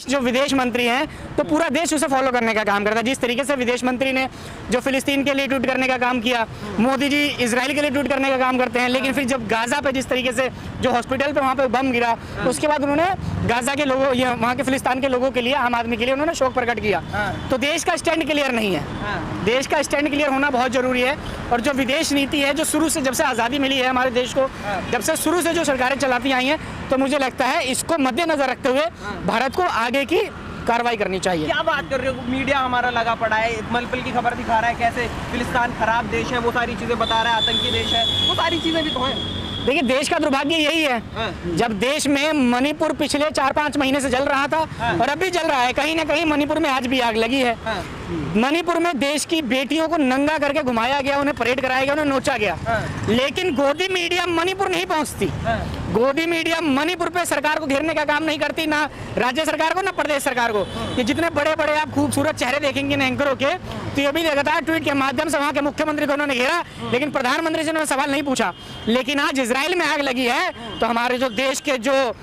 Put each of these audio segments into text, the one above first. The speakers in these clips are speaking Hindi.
जो विदेश मंत्री हैं तो पूरा देश उसे फॉलो करने का काम करता है। जिस तरीके से विदेश मंत्री ने जो फिलिस्तीन के लिए ट्वीट करने का काम किया, मोदी जी इजराइल के लिए ट्वीट करने का काम करते हैं, लेकिन फिर जब गाजा पे जिस तरीके से जो हॉस्पिटल पे वहाँ पे बम गिरा, उसके बाद उन्होंने गाजा के लोगों या वहाँ के फिलिस्तीन के लोगों के लिए, आम आदमी के लिए उन्होंने शोक प्रकट किया। तो देश का स्टैंड क्लियर नहीं है। देश का स्टैंड क्लियर होना बहुत जरूरी है। और जो विदेश नीति है, जो शुरू से जब से आज़ादी मिली है हमारे देश को, जब से शुरू से जो सरकारें चलाती आई हैं, तो मुझे लगता है इसको मद्देनजर रखते हुए भारत को आगे की कार्रवाई करनी चाहिए। क्या बात कर रहे हो, मीडिया हमारा लगा पड़ा है, मल्टीपल की खबर दिखा रहा है कैसे फिलिस्तीन खराब देश है, वो सारी चीजें बता रहा है, आतंकी देश है, वो सारी चीजें भी तो हैं। देखिए, देश का दुर्भाग्य यही है, जब देश में मणिपुर पिछले 4-5 महीने से जल रहा था और अभी जल रहा है, कहीं ना कहीं मणिपुर में आज भी आग लगी है। मणिपुर में देश की बेटियों को नंगा करके घुमाया गया, उन्हें परेड कराया गया, उन्हें नोचा गया, लेकिन गोदी मीडिया मणिपुर नहीं पहुंचती। गोदी मीडिया मणिपुर पे सरकार को घेरने का काम नहीं करती, ना राज्य सरकार को ना प्रदेश सरकार को। ये जितने बड़े बड़े आप खूबसूरत चेहरे देखेंगे इन एंकरों के, तो ये भी देखता है ट्वीट के माध्यम से वहाँ के मुख्यमंत्री को उन्होंने घेरा, लेकिन प्रधानमंत्री से उन्होंने सवाल नहीं पूछा। लेकिन आज इजराइल में आग लगी है, तो हमारे जो देश के जो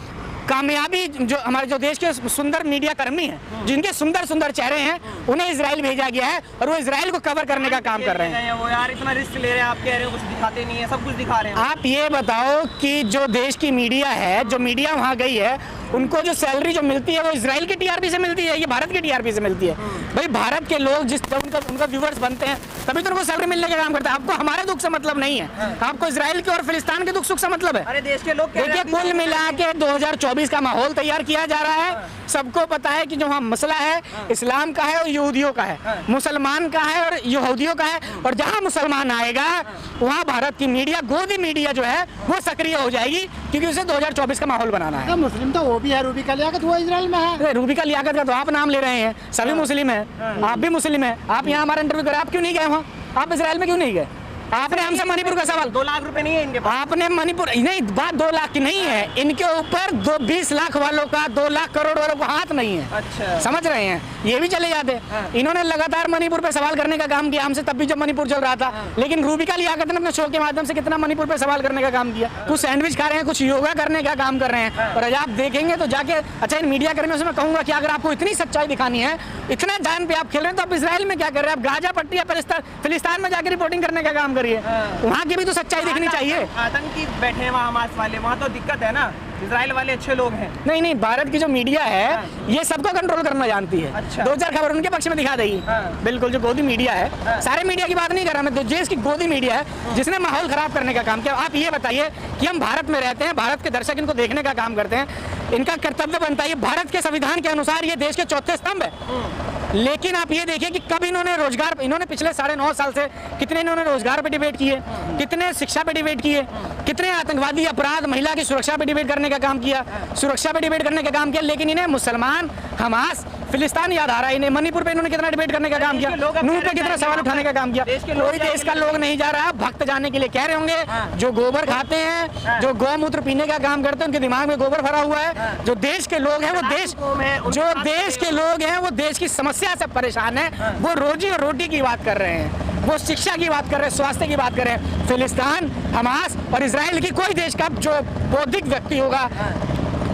कामयाबी, जो हमारे जो देश के सुंदर मीडिया कर्मी हैं, जिनके सुंदर सुंदर चेहरे हैं, उन्हें इजराइल भेजा गया है और वो इजराइल को कवर करने का काम कर रहे हैं। वो यार इतना रिस्क ले रहे हैं, आप कह रहे हो कुछ दिखाते नहीं है, सब कुछ दिखा रहे हैं। आप ये बताओ कि जो देश की मीडिया है, जो मीडिया वहाँ गई है, उनको जो सैलरी जो मिलती है वो इजराइल के टीआरपी से मिलती है, ये भारत के टीआरपी से मिलती है। भाई भारत के लोग जब उनका व्यूवर्स बनते हैं तभी तो उनको सैलरी मिलने का काम करता है। आपको हमारे दुख से मतलब नहीं है, आपको इजराइल के और फिलिस्तीन के दुख सुख से मतलब है। अरे देश के लोग देखिए, कुल मिला के 2024 का माहौल तैयार किया जा रहा है। सबको पता है कि जो वहाँ मसला है इस्लाम का है और यहूदियों का है, मुसलमान का है और यहूदियों का है। और जहाँ मुसलमान आएगा वहाँ भारत की मीडिया, गोदी मीडिया जो है वो सक्रिय हो जाएगी, क्योंकि उसे 2024 का माहौल बनाना है। मुस्लिम तो वो भी है, रूबी का लियाकत वो इजराइल में है। रूबी का लियाकत का तो आप नाम ले रहे हैं, सभी मुस्लिम है, आप भी मुस्लिम है। आप यहाँ हमारा इंटरव्यू करें, आप क्यों नहीं गए वहाँ? आप इजराइल में क्यों नहीं गए? आपने हमसे मणिपुर का सवाल, 2 लाख रुपए नहीं है इनके पास। आपने मणिपुर नहीं, बात 2 लाख की नहीं है, इनके ऊपर 20 लाख वालों का, 2 लाख करोड़ वालों का हाथ नहीं है। अच्छा, समझ रहे हैं? ये भी चले जाते। इन्होंने लगातार मणिपुर पे सवाल करने का काम किया हमसे, तब भी जब मणिपुर चल रहा था। लेकिन रूबी का लियाकत ने अपने शो के माध्यम से कितना मणिपुर पे सवाल करने का काम किया। कुछ सैंडविच खा रहे हैं, कुछ योगा करने का काम कर रहे हैं। और आप देखेंगे तो जाके, अच्छा, इन मीडिया कर्मियों से मैं कहूंगा कि अगर आपको इतनी सच्चाई दिखानी है, इतना जान पे आप खेल रहे हैं, तो आप इजराइल में क्या कर रहे हैं? आप गाजा पट्टी या फिलिस्तीन में जाकर रिपोर्टिंग करने का काम करिए, वहाँ की भी तो सच्चाई देखनी चाहिए। आतंकी बैठे हैं वहाँ, हमास वाले, वहाँ तो दिक्कत है ना। इजराइल वाले अच्छे लोग हैं। नहीं, भारत की जो मीडिया है ये सबको कंट्रोल करना जानती है। अच्छा। 2-4 खबर उनके पक्ष में दिखा देगी। बिल्कुल, जो गोदी मीडिया है, सारे मीडिया की बात नहीं कर रहा मैं, तो देश की गोदी मीडिया है जिसने माहौल खराब करने का काम किया। आप ये बताइए कि हम भारत में रहते हैं, भारत के दर्शक इनको देखने का काम करते हैं, इनका कर्तव्य बनता है, भारत के संविधान के अनुसार ये देश के चौथे स्तंभ है। लेकिन आप ये देखिए कि कब इन्होंने रोजगार, इन्होंने पिछले 9.5 साल से कितने इन्होंने रोजगार पे डिबेट किए, कितने शिक्षा पे डिबेट किए, कितने आतंकवादी अपराध, महिला की सुरक्षा पे डिबेट करने का काम किया, सुरक्षा पे डिबेट करने का काम किया। लेकिन इन्हें मुसलमान, हमास, फिलिस्तीन याद आ रहा है इन्हें। मणिपुर पे इन्होंने कितना डिबेट करने का काम किया, नूह पे कितना सवाल उठाने का काम किया। कोई देश का लोग नहीं जा रहा, भक्त जाने के लिए कह रहे होंगे। जो गोबर खाते हैं, जो गौमूत्र पीने का काम करते हैं, उनके दिमाग में गोबर भरा हुआ है। जो देश के लोग हैं वो देश, जो देश के लोग हैं वो देश की समस्या से परेशान है। वो रोजी और रोटी की बात कर रहे हैं, वो शिक्षा की बात कर रहे हैं, स्वास्थ्य की बात कर रहे हैं। फिलिस्तीन, हमास और इजराइल की कोई देश का जो बौद्धिक व्यक्ति होगा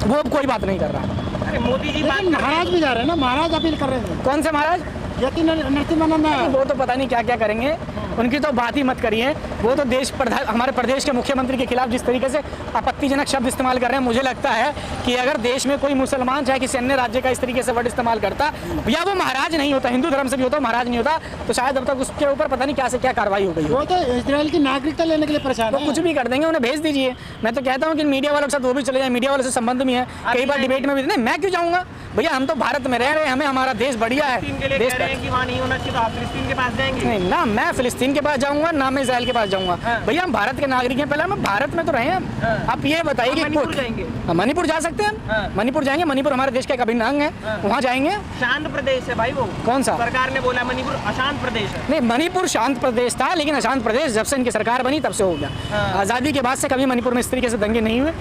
वो कोई बात नहीं कर रहा। मोदी जी महाराज भी जा रहे हैं ना, महाराज अपील कर रहे हैं। कौन से महाराज? वो तो पता नहीं क्या क्या करेंगे, उनकी तो बात ही मत करिए। वो तो हमारे प्रदेश के मुख्यमंत्री के खिलाफ जिस तरीके से आपत्तिजनक शब्द इस्तेमाल कर रहे हैं, मुझे लगता है कि अगर देश में कोई मुसलमान चाहे किसी अन्य राज्य का इस तरीके से वर्ड इस्तेमाल करता, या वो महाराज नहीं होता, हिंदू धर्म से भी होता, महाराज नहीं होता, तो शायद अब तक उसके ऊपर पता नहीं क्या से क्या कार्रवाई हो गई। वो तो इजराइल की नागरिकता लेने के लिए परेशान है, कुछ भी कर देंगे, उन्हें भेज दीजिए। मैं तो कहता हूँ कि मीडिया वालों के साथ वो भी चले जाए, मीडिया वालों से संबंध भी है, कई बार डिबेट में भी। नहीं, मैं क्यों जाऊँगा भैया, हम तो भारत में रह रहे हैं, हमें हमारा देश बढ़िया है। फिलिस्तीन के पास जाएंगे? नहीं ना, मैं फिलिस्तीन के पास जाऊंगा ना मैं इजराइल के पास जाऊंगा। भैया हम भारत के नागरिक हैं, पहले हम भारत में तो रहे हैं। आप ये बताइए कि मणिपुर जा सकते हैं? मणिपुर जाएंगे, मणिपुर हमारे देश का एक अभिन्न अंग है, वहाँ जाएंगे। शांत प्रदेश है भाई वो। कौन सा? सरकार ने बोला मणिपुर अशांत प्रदेश है। नहीं, मणिपुर शांत प्रदेश था, लेकिन अशांत प्रदेश जब से इनकी सरकार बनी तब से हो गया। आजादी के बाद से कभी मणिपुर में इस तरीके से दंगे नहीं हुए।